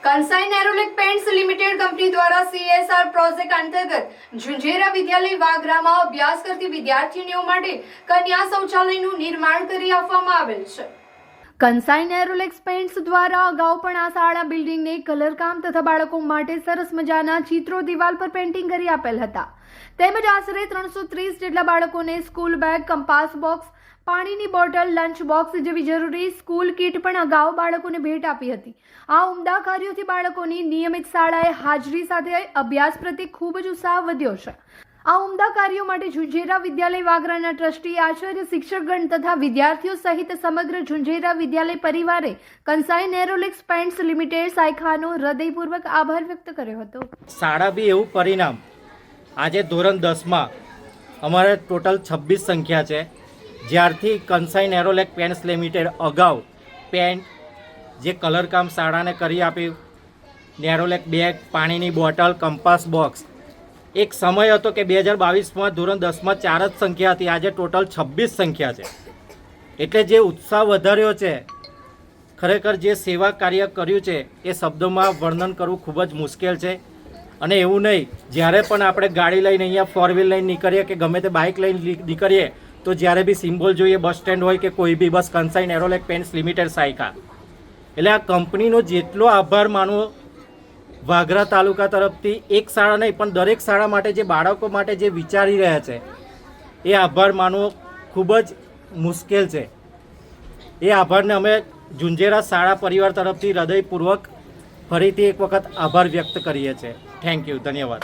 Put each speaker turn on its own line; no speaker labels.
કંસાઈ Nerolac pants limited company દ્વારા CSR project અંતર્ગત ઝુંઝેરા વિદ્યાલય વાગરામાં અભ્યાસ કરતી વિદ્યાર્થીનીઓ માટે કન્યા શૌચાલયનું નિર્માણ કરી આપવામાં આવેલ છે। કંસાઈ નેરોલેક્સ પેન્ટ્સ દ્વારા અગાઉ પણ આ શાળા બિલ્ડિંગને કલરકામ તથા બાળકો માટે સરસ મજાના ચિત્રો દિવાલ પર પેઇન્ટિંગ કરી આપેલ હતા, તેમજ આશરે 330 જેટલા બાળકોને સ્કૂલ બેગ, કંપાસ બોક્સ, પાણીની બોટલ, લંચ બોક્સ જેવી જરૂરી સ્કૂલ કીટ પણ અગાઉ બાળકોને ભેટ આપી હતી। આ ઉમદા કાર્યોથી બાળકોની નિયમિત શાળાએ હાજરી સાથે અભ્યાસ પ્રત્યે ખૂબ જ ઉત્સાહ વધ્યો છે। આ ઉમદા કાર્યો માટે ઝુંઝેરા વિદ્યાલય વાગરાના ટ્રસ્ટી, આચાર્ય, શિક્ષકગણ તથા વિદ્યાર્થીઓ સહિત સમગ્ર ઝુંઝેરા વિદ્યાલય પરિવારે કંસાઈ નેરોલેક્સ પેન્ટ્સ લિમિટેડ શાખાનો હૃદયપૂર્વક આભાર વ્યક્ત કર્યો હતો।
શાળા બી એવું પરિણામ આજે ધોરણ 10માં અમારે ટોટલ 26 સંખ્યા છે। જ્યારથી કંસાઈ નેરોલેક પેન્ટ્સ લિમિટેડ અગાઉ પેન્ટ જે કલરકામ શાળાને કરી આપ્યું, નેરોલેક બેગ, પાણીની બોટલ, કંપાસ બોક્સ, એક સમય હતો કે 2022માં ધોરણ 10માં 4 જ સંખ્યા હતી, આજે ટોટલ 26 સંખ્યા છે। એટલે જે ઉત્સાહ વધાર્યો છે, ખરેખર જે સેવા કાર્ય કર્યું છે એ શબ્દોમાં વર્ણન કરવું ખૂબ જ મુશ્કેલ છે। અને એવું નહીં, જ્યારે પણ આપણે ગાડી લઈને અહીંયા 4 વ્હીલ લઈને નીકળીએ કે ગમે તે બાઇક લઈને નીકળીએ તો જ્યારે બી સિમ્બોલ જોઈએ, બસ સ્ટેન્ડ હોય કે કોઈ બી, બસ કંસાઈ નેરોલેક પેન્ટ્સ લિમિટેડ શાખા। એટલે આ કંપનીનો જેટલો આભાર માનવો વાગરા તાલુકા તરફથી, એક શાળા નહીં પણ દરેક શાળા માટે, જે બાળકો માટે જે વિચારી રહ્યા છે એ આભાર માનવો ખૂબ જ મુશ્કેલ છે। એ આભારને અમે ઝુંઝેરા શાળા પરિવાર તરફથી હૃદયપૂર્વક ફરીથી એક વખત આભાર વ્યક્ત કરીએ છીએ। થેન્ક યુ, ધન્યવાદ।